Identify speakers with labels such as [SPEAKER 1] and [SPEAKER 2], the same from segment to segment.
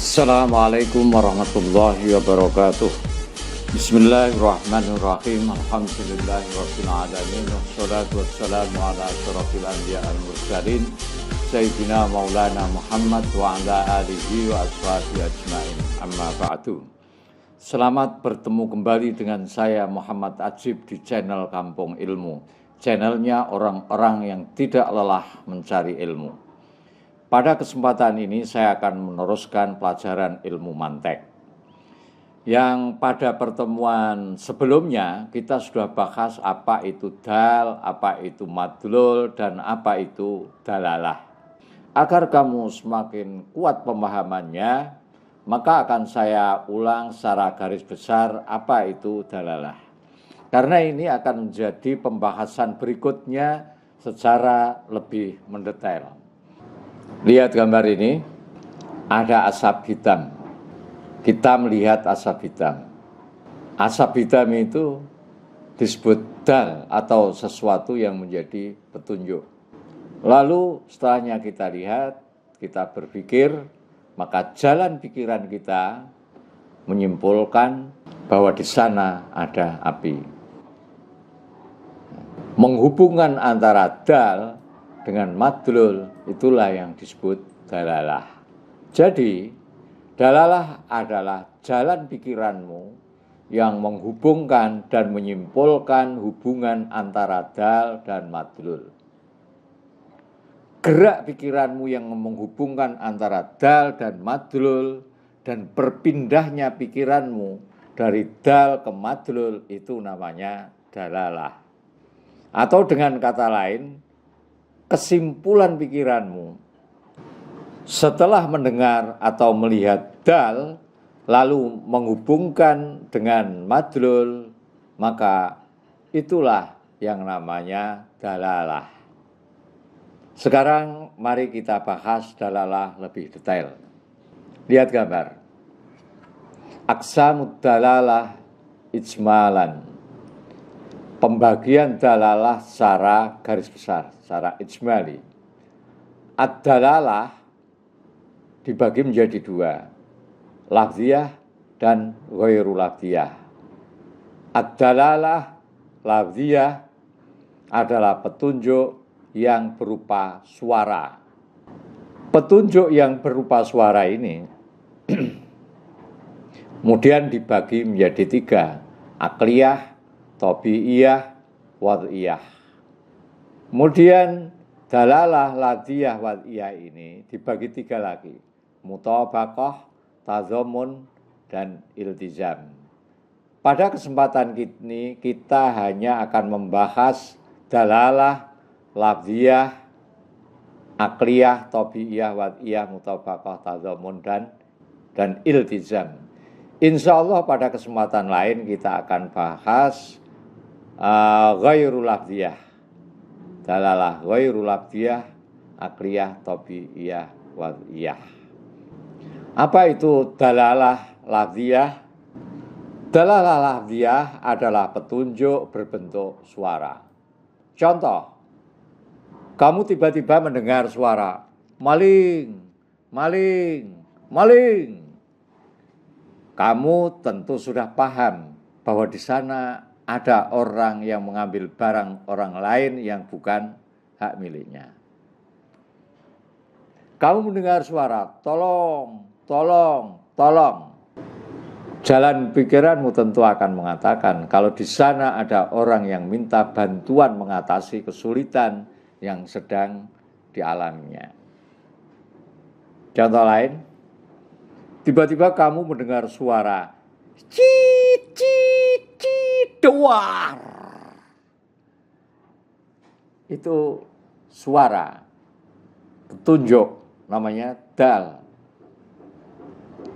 [SPEAKER 1] Assalamualaikum warahmatullahi wabarakatuh. Bismillahirrahmanirrahim. Alhamdulillahirabbil alamin. Wassalatu wassalamu ala asyrofil anbiya wal mursalin Sayyidina Maulana Muhammad wa ala alihi wa ashabihi ajmain. Amma ba'du. Selamat bertemu kembali dengan saya Muhammad Ajib di channel Kampung Ilmu. Channelnya orang-orang yang tidak lelah mencari ilmu. Pada kesempatan ini saya akan meneruskan pelajaran ilmu mantek. Yang pada pertemuan sebelumnya kita sudah bahas apa itu dal, apa itu madlul, dan apa itu dalalah. Agar kamu semakin kuat pemahamannya, maka akan saya ulang secara garis besar apa itu dalalah. Karena ini akan menjadi pembahasan berikutnya secara lebih mendetail. Lihat gambar ini, ada asap hitam. Kita melihat asap hitam. Asap hitam itu disebut dal atau sesuatu yang menjadi petunjuk. Lalu setelahnya kita lihat, kita berpikir, maka jalan pikiran kita menyimpulkan bahwa di sana ada api. Menghubungkan antara dal dengan madlul, itulah yang disebut dalalah. Jadi, dalalah adalah jalan pikiranmu yang menghubungkan dan menyimpulkan hubungan antara dal dan madlul. Gerak pikiranmu yang menghubungkan antara dal dan madlul dan berpindahnya pikiranmu dari dal ke madlul itu namanya dalalah. Atau dengan kata lain, kesimpulan pikiranmu setelah mendengar atau melihat dal lalu menghubungkan dengan madlul, maka itulah yang namanya dalalah. Sekarang mari kita bahas dalalah lebih detail. Lihat gambar. Aqsamud dalalah ijmalan. Pembagian dalalah secara garis besar, secara ijmali. Ad-dalalah dibagi menjadi dua, lafziyah dan ghairu lafziyah. Ad-dalalah lafziyah adalah petunjuk yang berupa suara. Petunjuk yang berupa suara ini kemudian dibagi menjadi tiga, akliyah, tabi'iyah, wad'iyah. Kemudian dalalah lafziyah wad'iyah ini dibagi tiga lagi, mutabaqah, tazamun, dan iltizam. Pada kesempatan ini kita hanya akan membahas dalalah lafziyah, akliyah, tabi'iyah, wad'iyah, mutabaqah, tazamun, dan iltizam. Insya Allah pada kesempatan lain kita akan bahas ghairu lafziyah, dalalah ghairu lafziyah, akliyah, tabi'iyah, wad'iyah. Apa itu dalalah lafziyah? Dalalah lafziyah adalah petunjuk berbentuk suara. Contoh, kamu tiba-tiba mendengar suara maling, maling, maling. Kamu tentu sudah paham bahwa di sana ada orang yang mengambil barang orang lain yang bukan hak miliknya. Kamu mendengar suara, tolong, tolong, tolong. Jalan pikiranmu tentu akan mengatakan kalau di sana ada orang yang minta bantuan mengatasi kesulitan yang sedang dialaminya. Contoh lain, tiba-tiba kamu mendengar suara cit, cit, cit, duar. Itu suara, petunjuk, namanya dal.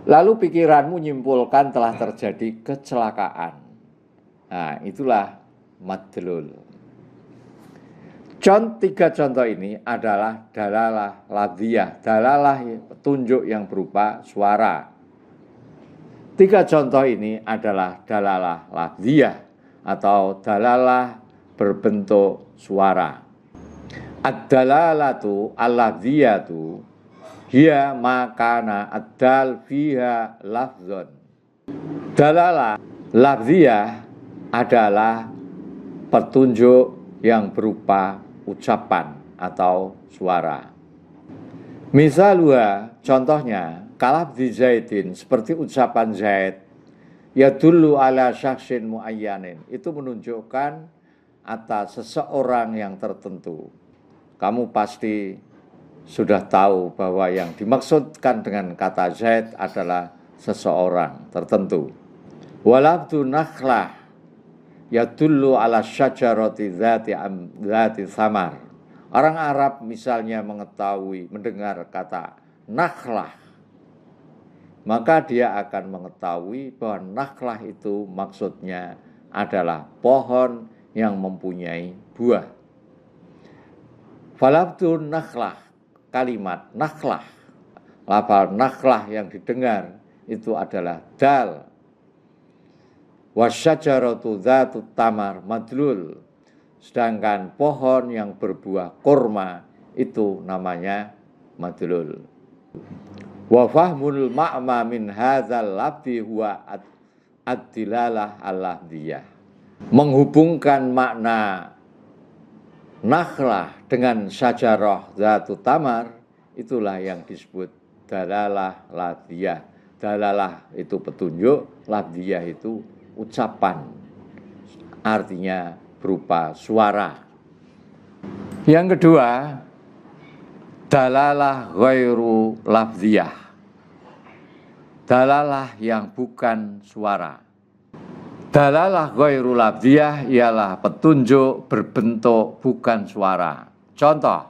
[SPEAKER 1] Lalu pikiranmu menyimpulkan telah terjadi kecelakaan. Nah, itulah madlul. Tiga contoh ini adalah dalalah lafziyah, dalalah petunjuk yang berupa suara. Tiga contoh ini adalah dalalah lafziyah atau dalalah berbentuk suara. Ad-dalalatu al-lafziyatu hiya makana ad-dal fiha lafzun. Dalalah lafziyah adalah petunjuk yang berupa ucapan atau suara. Misalnya, contohnya, kalafzi Zaidin, seperti ucapan Zaid, yadullu ala syakhsin muayyanin, itu menunjukkan atas seseorang yang tertentu. Kamu pasti sudah tahu bahwa yang dimaksudkan dengan kata Zaid adalah seseorang tertentu. Walabdu nakhlah yadullu ala syajarati dzati samar. Orang Arab misalnya mengetahui, mendengar kata nakhlah, maka dia akan mengetahui bahwa nakhlah itu maksudnya adalah pohon yang mempunyai buah. Falabdu nakhlah, kalimat nakhlah, lafal nakhlah yang didengar itu adalah dal. Wasyajaratu dzatut tamar madlul, sedangkan pohon yang berbuah kurma itu namanya madlul. Wa fahmul ma'ma min hadzal lafzi huwa ad-dilalah al-lafziyah. Menghubungkan makna nakhlah dengan syajarah dzatut tamar, itulah yang disebut dalalah lafziyah. Dalalah itu petunjuk, lafziyah itu ucapan, artinya berupa suara. Yang kedua, dalalah ghairu lafziyah, dalalah yang bukan suara. Dalalah ghairu lafziyah ialah petunjuk berbentuk bukan suara. Contoh,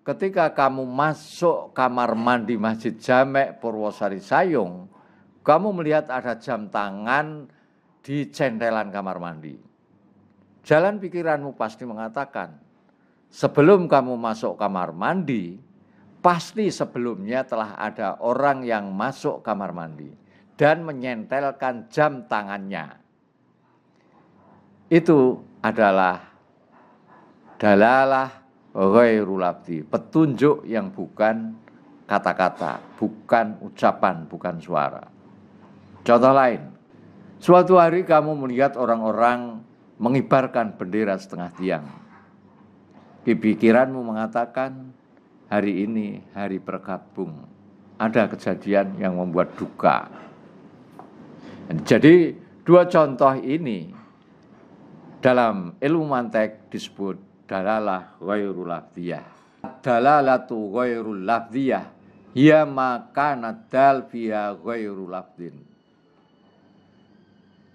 [SPEAKER 1] ketika kamu masuk kamar mandi Masjid Jamek Purwosari Sayung, kamu melihat ada jam tangan di centelan kamar mandi. Jalan pikiranmu pasti mengatakan, sebelum kamu masuk kamar mandi, pasti sebelumnya telah ada orang yang masuk kamar mandi dan menyentelkan jam tangannya. Itu adalah dalalah ghairu lafzi, petunjuk yang bukan kata-kata, bukan ucapan, bukan suara. Contoh lain, suatu hari kamu melihat orang-orang mengibarkan bendera setengah tiang. Pikiranmu mengatakan, hari ini hari berkabung, ada kejadian yang membuat duka. Jadi dua contoh ini dalam ilmu mantek disebut dalalah ghairu lafziyah. Dalalatu ghairu lafziyah hiya makana dal fiha ghairu lafzin.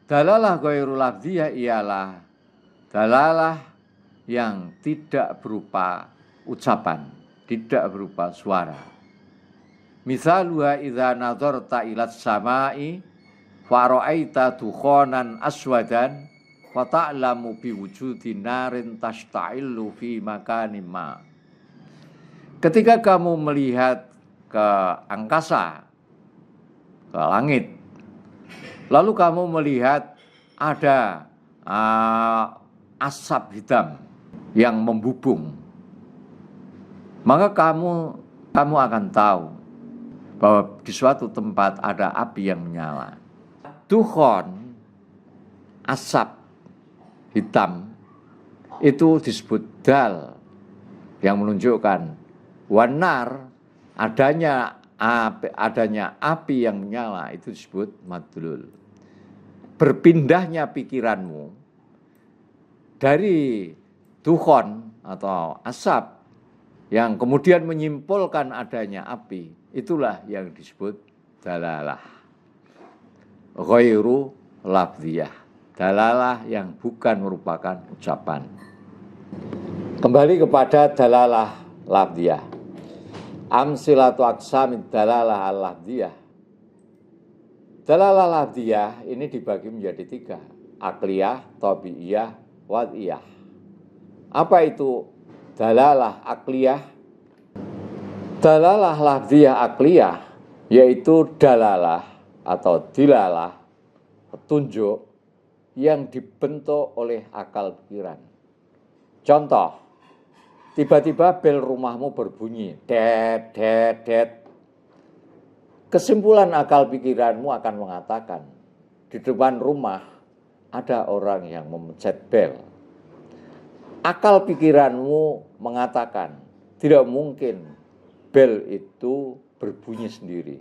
[SPEAKER 1] Dalalah ghairu lafziyah ialah dalalah yang tidak berupa ucapan, tidak berupa suara. Misalnya idza nazarta ila samai fa ra'aita dukhanan aswadan fa ta'lamu bi wujudi narin tashta'illu fi makanin ma. Ketika kamu melihat ke angkasa, ke langit, lalu kamu melihat ada asap hitam yang membubung, maka kamu akan tahu bahwa di suatu tempat ada api yang menyala. Dukhon, asap hitam, itu disebut dal, yang menunjukkan wanar, adanya api yang menyala, itu disebut madlul. Berpindahnya pikiranmu dari dukhon atau asap yang kemudian menyimpulkan adanya api, itulah yang disebut dalalah ghairu lafziyah, dalalah yang bukan merupakan ucapan. Kembali kepada dalalah lafziyah. Amsilatu aqsamid dalalah al-lafziyah. Dalalah lafziyah ini dibagi menjadi 3, akliyah, tabi'iyah, wad'iyah. Apa itu dalalah akliyah? Dalalah lafziyah akliyah yaitu dalalah atau dilalah, petunjuk yang dibentuk oleh akal pikiran. Contoh, tiba-tiba bel rumahmu berbunyi, det, det, det. Kesimpulan akal pikiranmu akan mengatakan, di depan rumah ada orang yang memencet bel. Akal pikiranmu mengatakan, tidak mungkin bel itu berbunyi sendiri.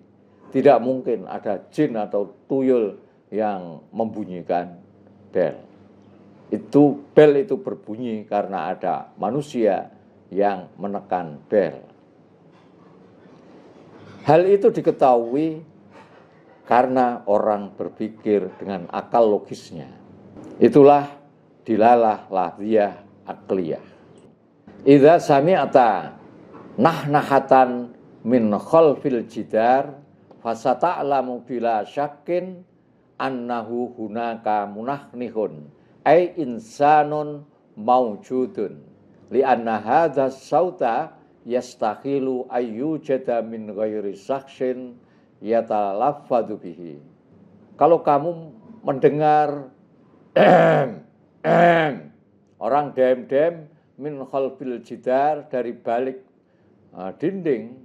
[SPEAKER 1] Tidak mungkin ada jin atau tuyul yang membunyikan bel. Bel itu berbunyi karena ada manusia yang menekan bel. Hal itu diketahui karena orang berpikir dengan akal logisnya. Itulah dilalah lafziyah akliyah. Idza sami'ta nahnahatan min khalfil jidar fasata'lamu bila syakkin annahu hunaka munahnihun ay insanun maujudun li'anna hadha sauta yastakhilu ayyujada min ghairi sakshin yatalaffadu bihi. Kalau kamu mendengar orang dem-dem min khalfil jidar dari balik dinding,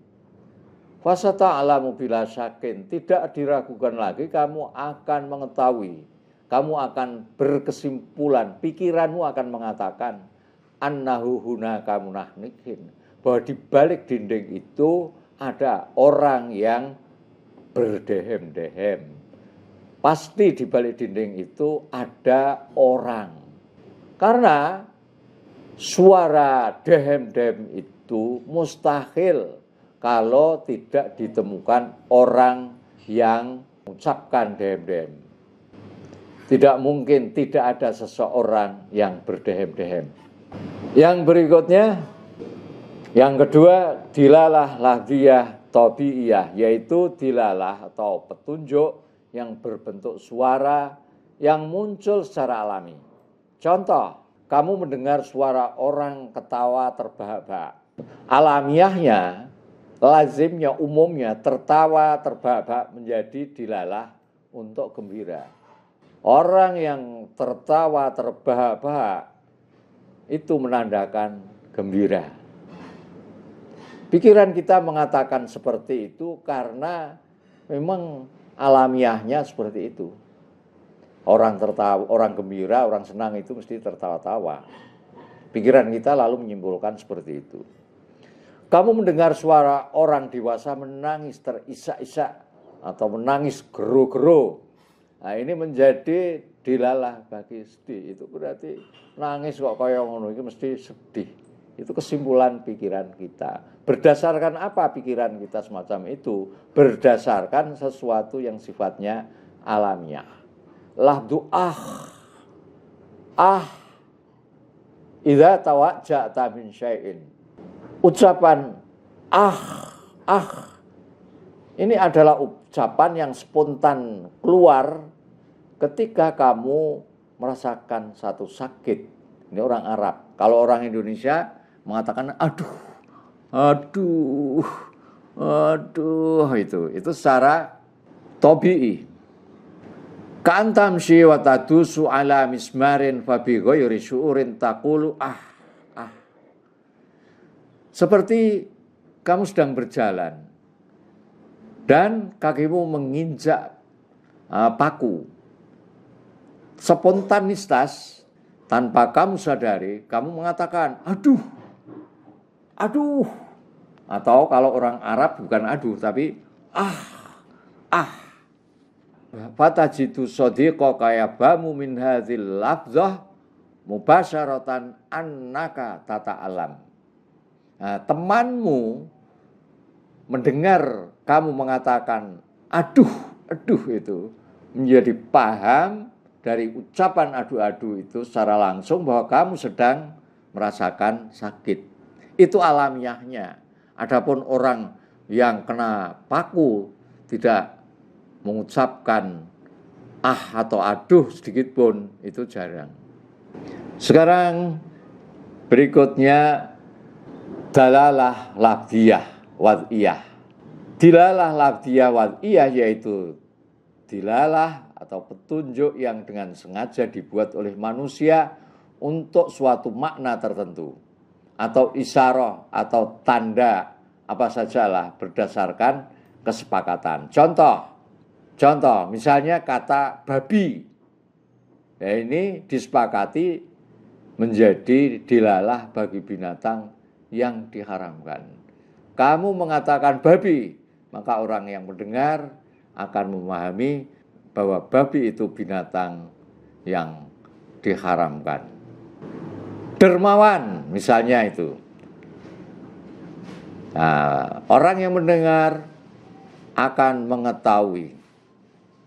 [SPEAKER 1] fasata'lamu bila syakin, tidak diragukan lagi kamu akan mengetahui, kamu akan berkesimpulan, pikiranmu akan mengatakan annahu hunaka munahnikin, bahwa di balik dinding itu ada orang yang berdehem-dehem. Pasti di balik dinding itu ada orang. Karena suara dehem-dehem itu mustahil kalau tidak ditemukan orang yang mengucapkan dehem-dehem. Tidak mungkin tidak ada seseorang yang berdehem-dehem. Yang berikutnya, yang kedua, dilalah lafziyah tabi'iyah, yaitu dilalah atau petunjuk yang berbentuk suara yang muncul secara alami. Contoh, kamu mendengar suara orang ketawa terbahak-bahak. Alamiahnya, lazimnya, umumnya tertawa terbahak-bahak menjadi dilalah untuk gembira. Orang yang tertawa terbahak-bahak itu menandakan gembira. Pikiran kita mengatakan seperti itu karena memang alamiahnya seperti itu. Orang tertawa, orang gembira, orang senang itu mesti tertawa-tawa. Pikiran kita lalu menyimpulkan seperti itu. Kamu mendengar suara orang dewasa menangis terisak-isak atau menangis gero-gero. Nah, ini menjadi dilalah bagi sedih. Itu berarti nangis kok kaya ngono iki mesti sedih. Itu kesimpulan pikiran kita. Berdasarkan apa pikiran kita semacam itu? Berdasarkan sesuatu yang sifatnya alamiah. Lafdu idza tawajja'ta min syai'in. Ucapan ini adalah ucapan yang spontan keluar ketika kamu merasakan satu sakit. Ini orang Arab. Kalau orang Indonesia mengatakan aduh, itu secara tabi'i. Ka'antam syi wa tadusu ala mismarin fa bi ghairi syu'urin taqulu Seperti kamu sedang berjalan dan kakimu menginjak paku. Spontanitas, tanpa kamu sadari, kamu mengatakan aduh. Atau kalau orang Arab bukan aduh tapi Fatajidu sadiqaka yabamu min hadzal lafzah mubasyaratan annaka tata'alam. Nah, temanmu mendengar kamu mengatakan aduh itu menjadi paham dari ucapan adu-adu itu secara langsung bahwa kamu sedang merasakan sakit. Itu alamiahnya. Adapun orang yang kena paku tidak mengucapkan atau aduh sedikit pun, itu jarang. Sekarang berikutnya dalalah lafziyah wad'iyah. Dilalah lafziyah wad'iyah yaitu dilalah atau petunjuk yang dengan sengaja dibuat oleh manusia untuk suatu makna tertentu. atau isyarah atau tanda apa sajalah berdasarkan kesepakatan. Contoh misalnya kata babi. Ya, ini disepakati menjadi dilalah bagi binatang yang diharamkan. Kamu mengatakan babi, maka orang yang mendengar akan memahami bahwa babi itu binatang yang diharamkan. Dermawan misalnya itu. Nah, orang yang mendengar akan mengetahui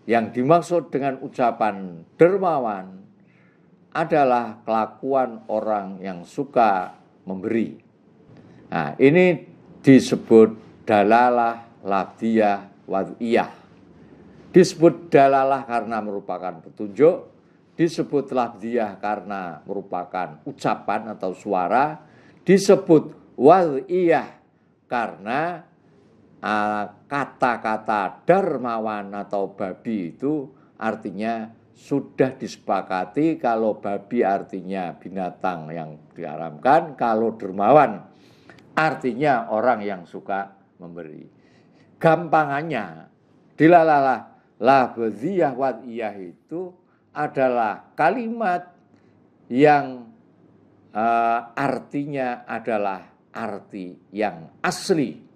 [SPEAKER 1] yang dimaksud dengan ucapan dermawan adalah kelakuan orang yang suka memberi. Nah, ini disebut dalalah lafdiyah wad'iyah. Disebut dalalah karena merupakan petunjuk, disebut lafdiyah karena merupakan ucapan atau suara, disebut wad'iyah karena kata-kata dermawan atau babi itu artinya sudah disepakati kalau babi artinya binatang yang diharamkan, kalau dermawan artinya orang yang suka memberi. Gampangannya dilalah lafdiyah wad'iyah itu adalah kalimat yang artinya adalah arti yang asli.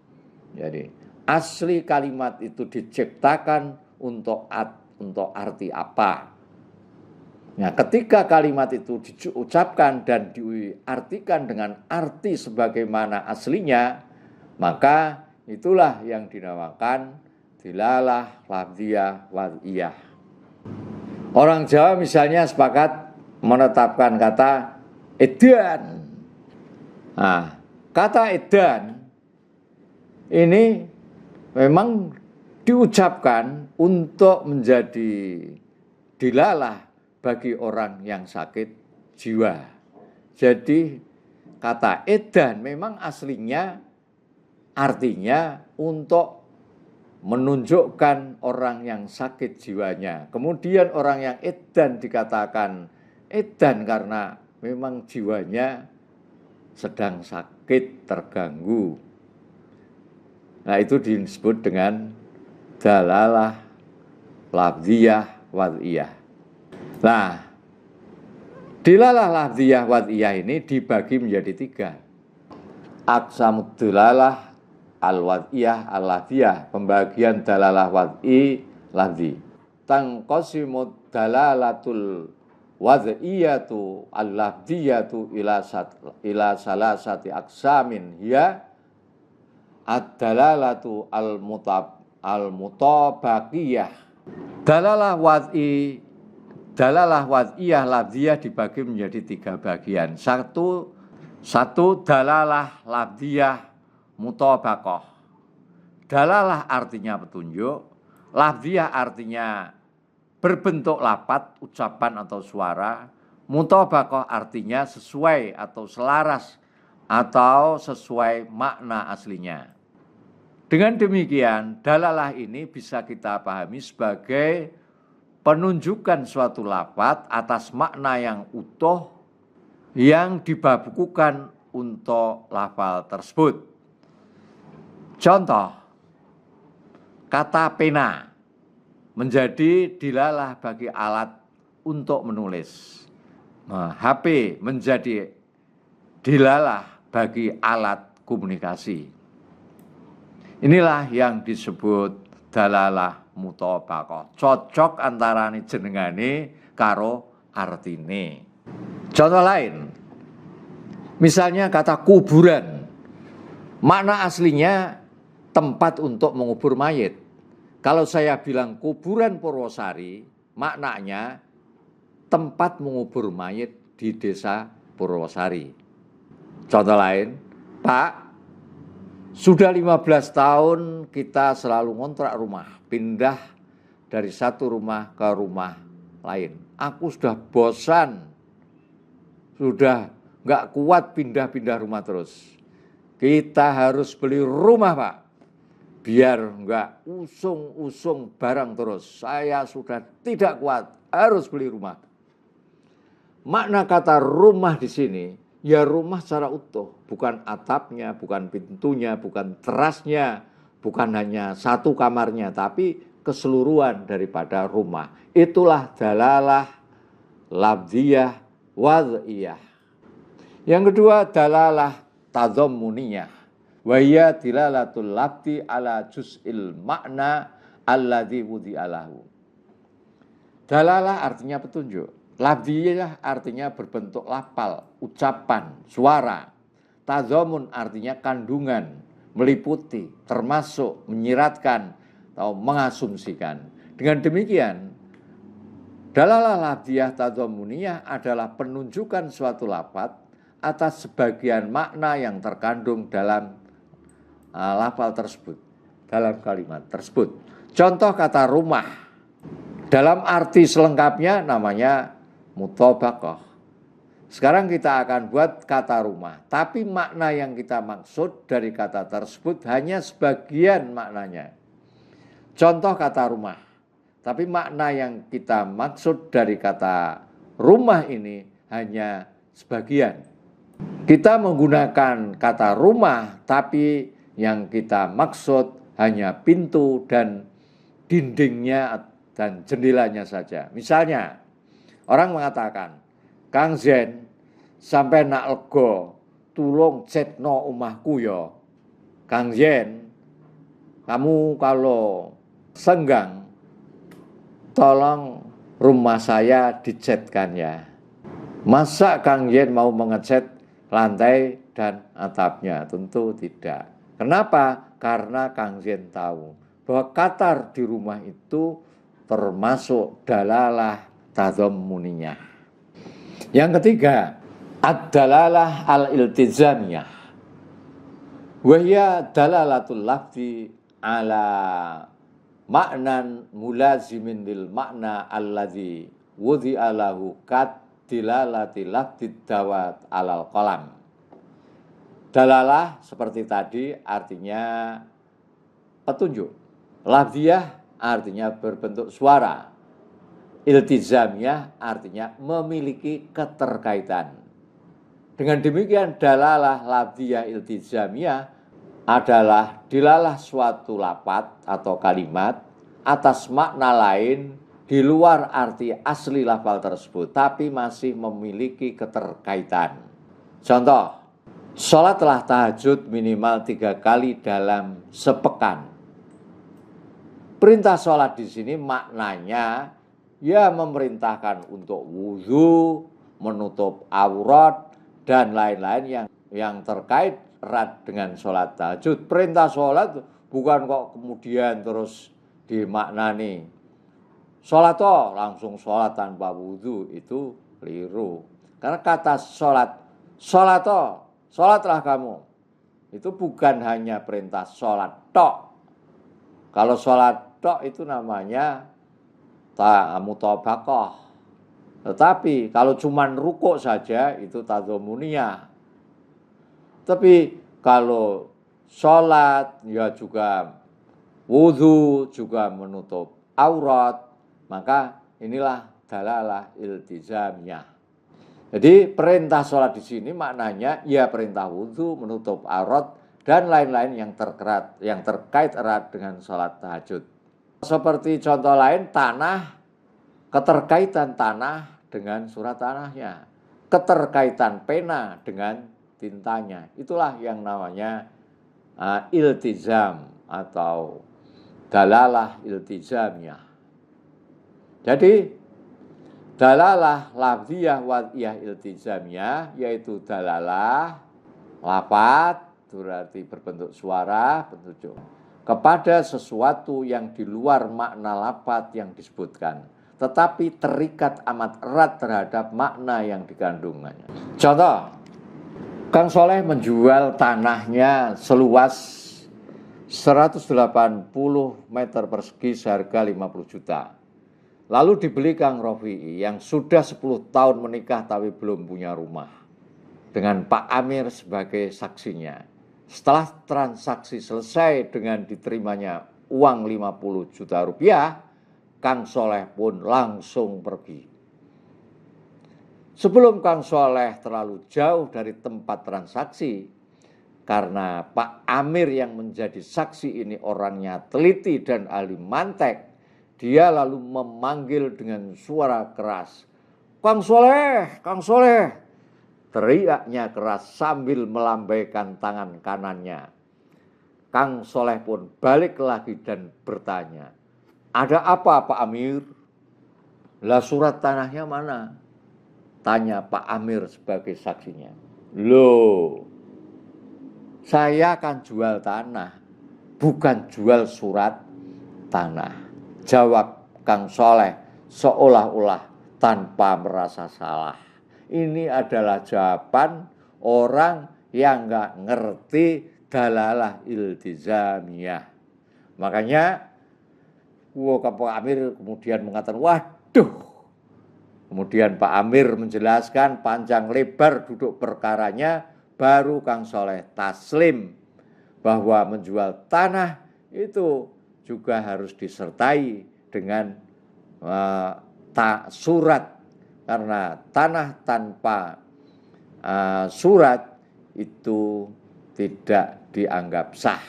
[SPEAKER 1] Jadi asli kalimat itu diciptakan untuk arti apa. Nah, ketika kalimat itu diucapkan dan diartikan dengan arti sebagaimana aslinya, maka itulah yang dinamakan dilalah lafdiyah wad'iyah. Orang Jawa misalnya sepakat menetapkan kata edan. Nah, kata edan ini memang diucapkan untuk menjadi dilalah bagi orang yang sakit jiwa. Jadi kata edan memang aslinya artinya untuk menunjukkan orang yang sakit jiwanya. Kemudian orang yang edan dikatakan edan karena memang jiwanya sedang sakit, terganggu. Nah, itu disebut dengan dalalah lafdiyah wad'iyah. Nah, dilalah lafdiyah wad'iyah ini dibagi menjadi 3. Aqsamud dalalah al-wad'iyah al-lafdiyah, pembagian dalalah wad'i lafdi. Tangqasimud dalalatul wad'iyatu al-lafdiyatu ila salasati aqsamin hiya ad-dalalatu al-mutabaqiyah. Dalalah wad'iyah lafdiyah dibagi menjadi 3 bagian. Satu dalalah lafdiyah mutabaqah. Dalalah artinya petunjuk, lafdiyah artinya berbentuk lafaz, ucapan atau suara, mutabaqah artinya sesuai atau selaras atau sesuai makna aslinya. Dengan demikian, dalalah ini bisa kita pahami sebagai penunjukan suatu lafaz atas makna yang utuh yang dibabukukan untuk lafaz tersebut. Contoh, kata pena menjadi dilalah bagi alat untuk menulis. HP menjadi dilalah bagi alat komunikasi. Inilah yang disebut dalalah mutabaqah. Cocok antarane jenengane karo artine. Contoh lain, misalnya kata kuburan. Makna aslinya tempat untuk mengubur mayit. Kalau saya bilang kuburan Purwosari, maknanya tempat mengubur mayit di desa Purwosari. Contoh lain, Pak, sudah 15 tahun kita selalu ngontrak rumah, pindah dari satu rumah ke rumah lain. Aku sudah bosan, sudah nggak kuat pindah-pindah rumah terus. Kita harus beli rumah, Pak, biar nggak usung-usung barang terus. Saya sudah tidak kuat, harus beli rumah. Makna kata rumah di sini ya rumah secara utuh, bukan atapnya, bukan pintunya, bukan terasnya, bukan hanya satu kamarnya, tapi keseluruhan daripada rumah. Itulah dalalah lafziyah wad'iyah. Yang kedua dalalah tadhammuniyah. Wa hiya dilalatul lafzi ala juz'il makna alladzi wudi'alahu. Dalalah artinya petunjuk. Lafziyah artinya berbentuk lafal, ucapan, suara. Tadhammun artinya kandungan, meliputi, termasuk, menyiratkan atau mengasumsikan. Dengan demikian, dalalah lafziyah tadhammuniyah adalah penunjukan suatu lafaz atas sebagian makna yang terkandung dalam lafal tersebut, dalam kalimat tersebut. Contoh kata rumah, dalam arti selengkapnya namanya mutabaqah. Sekarang kita akan buat kata rumah, tapi makna yang kita maksud dari kata tersebut hanya sebagian maknanya. Contoh kata rumah, tapi makna yang kita maksud dari kata rumah ini hanya sebagian. Kita menggunakan kata rumah, tapi yang kita maksud hanya pintu dan dindingnya dan jendelanya saja. Misalnya, orang mengatakan, Kang Zen, sampai nak lega, tulung cetno omahku ya. Kang Zen, kamu kalau senggang, tolong rumah saya dicetkan ya. Masa Kang Zen mau mengecat lantai dan atapnya? Tentu tidak. Kenapa? Karena Kang Zen tahu bahwa katar di rumah itu termasuk dalalah tadhammuniyah. Yang ketiga, ad-dalalah al-iltizamiyah. Wa hiya dalalatul lafzi ala ma'nan mulazimin lil makna alladzi wudi'a lahu kat dilalati lafzi dawat alal qalam. Dalalah seperti tadi artinya petunjuk. Lafziyah artinya berbentuk suara. Iltizamiyah artinya memiliki keterkaitan. Dengan demikian dalalah lafziyah iltizamiyah adalah dilalah suatu lafaz atau kalimat atas makna lain di luar arti asli lafal tersebut, tapi masih memiliki keterkaitan. Contoh, sholatlah tahajud minimal 3 kali dalam sepekan. Perintah sholat di sini maknanya ya memerintahkan untuk wudhu, menutup aurat, dan lain-lain yang terkait erat dengan sholat tahajud. Perintah sholat bukan kok kemudian terus dimaknani sholat langsung sholat tanpa wudhu, itu keliru. Karena kata sholat sholatlah kamu, itu bukan hanya perintah sholat tok. Kalau sholat tok itu namanya mutabaqah. Tetapi kalau cuman rukuk saja itu tadhammuniyah. Tapi kalau sholat ya juga wudhu, juga menutup aurat, maka inilah dalalah iltizamiyah. Jadi perintah sholat di sini maknanya ya perintah wudhu, menutup aurat, dan lain-lain yang terkait erat dengan sholat tahajud. Seperti contoh lain, tanah, keterkaitan tanah dengan surat tanahnya, keterkaitan pena dengan tintanya. Itulah yang namanya iltizam atau dalalah iltizamiyah. Jadi dalalah lafziyah wad'iyah iltizamiyah yaitu dalalah lafaz berarti berbentuk suara, petunjuk kepada sesuatu yang di luar makna lafaz yang disebutkan, tetapi terikat amat erat terhadap makna yang dikandungnya. Contoh, Kang Soleh menjual tanahnya seluas 180 meter persegi seharga 50 juta. Lalu dibeli Kang Rofi'i yang sudah 10 tahun menikah tapi belum punya rumah, dengan Pak Amir sebagai saksinya. Setelah transaksi selesai dengan diterimanya uang 50 juta rupiah, Kang Soleh pun langsung pergi. Sebelum Kang Soleh terlalu jauh dari tempat transaksi, karena Pak Amir yang menjadi saksi ini orangnya teliti dan ahli mantek, dia lalu memanggil dengan suara keras, "Kang Soleh, Kang Soleh!" Teriaknya keras sambil melambaikan tangan kanannya. Kang Soleh pun balik lagi dan bertanya, "Ada apa Pak Amir?" "Lah surat tanahnya mana?" tanya Pak Amir sebagai saksinya. "Loh, saya akan jual tanah, bukan jual surat tanah," jawab Kang Soleh seolah-olah tanpa merasa salah. Ini adalah jawaban orang yang nggak ngerti dalalah iltizamiyah. Makanya Pak Amir kemudian mengatakan, "Waduh." Kemudian Pak Amir menjelaskan panjang lebar duduk perkaranya, baru Kang Soleh taslim bahwa menjual tanah itu juga harus disertai dengan surat, karena tanah tanpa surat itu tidak dianggap sah.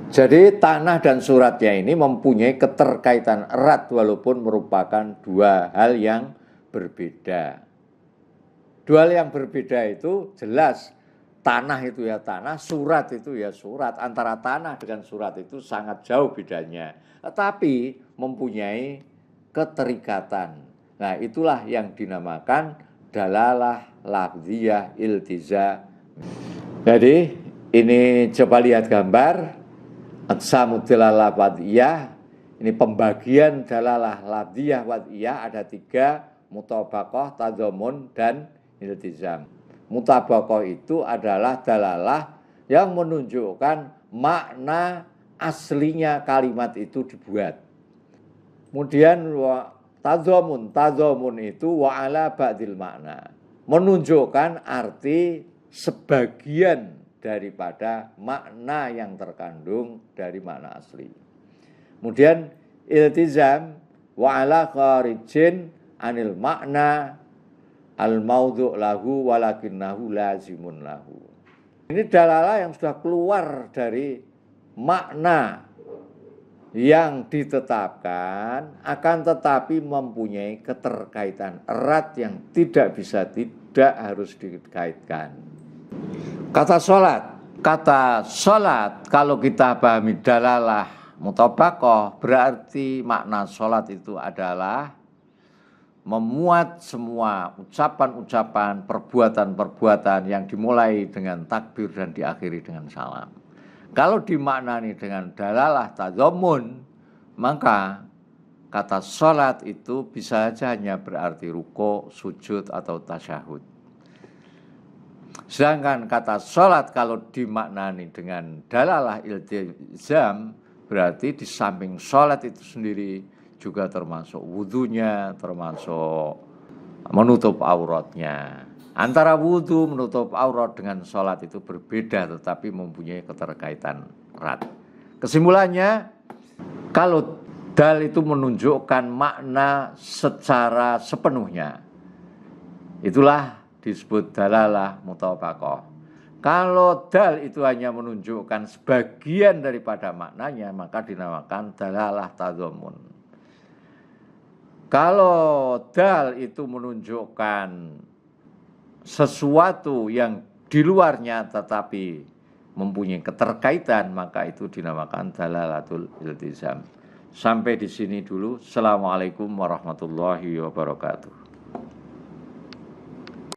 [SPEAKER 1] Jadi tanah dan suratnya ini mempunyai keterkaitan erat walaupun merupakan dua hal yang berbeda. Dua hal yang berbeda itu jelas, tanah itu ya tanah, surat itu ya surat. Antara tanah dengan surat itu sangat jauh bedanya, tetapi mempunyai keterikatan. Nah, itulah yang dinamakan dalalah lafziyah iltizam. Jadi ini coba lihat gambar aqsamud dalalah wad'iyah. Ini pembagian dalalah lafziyah wad'iyah, ada 3, mutabaqah, tadzamun, dan iltizam. Mutabaqah itu adalah dalalah yang menunjukkan makna aslinya kalimat itu dibuat. Kemudian tadzamun itu wa ala ba'dil makna, menunjukkan arti sebagian daripada makna yang terkandung dari makna asli. Kemudian iltizam wa ala kharijin anil makna al maudhu' lahu walakinnahu lazimun lahu. Ini dalalah yang sudah keluar dari makna yang ditetapkan, akan tetapi mempunyai keterkaitan erat yang tidak bisa tidak harus dikaitkan. Kata sholat kalau kita pahami dalalah mutabaqah, berarti makna sholat itu adalah memuat semua ucapan-ucapan, perbuatan-perbuatan yang dimulai dengan takbir dan diakhiri dengan salam. Kalau dimaknani dengan dalalah tadzamun, maka kata sholat itu bisa saja hanya berarti ruku', sujud, atau tasyahud. Sedangkan kata sholat kalau dimaknani dengan dalalah iltizam, berarti di samping sholat itu sendiri juga termasuk wudhunya, termasuk menutup auratnya. Antara wudhu, menutup aurat dengan sholat itu berbeda, tetapi mempunyai keterkaitan erat. Kesimpulannya, kalau dal itu menunjukkan makna secara sepenuhnya, itulah disebut dalalah mutabaqah. Kalau dal itu hanya menunjukkan sebagian daripada maknanya, maka dinamakan dalalah tadzamun. Kalau dal itu menunjukkan sesuatu yang di luarnya tetapi mempunyai keterkaitan, maka itu dinamakan dalalatul iltizam. Sampai di sini dulu. Assalamualaikum warahmatullahi wabarakatuh.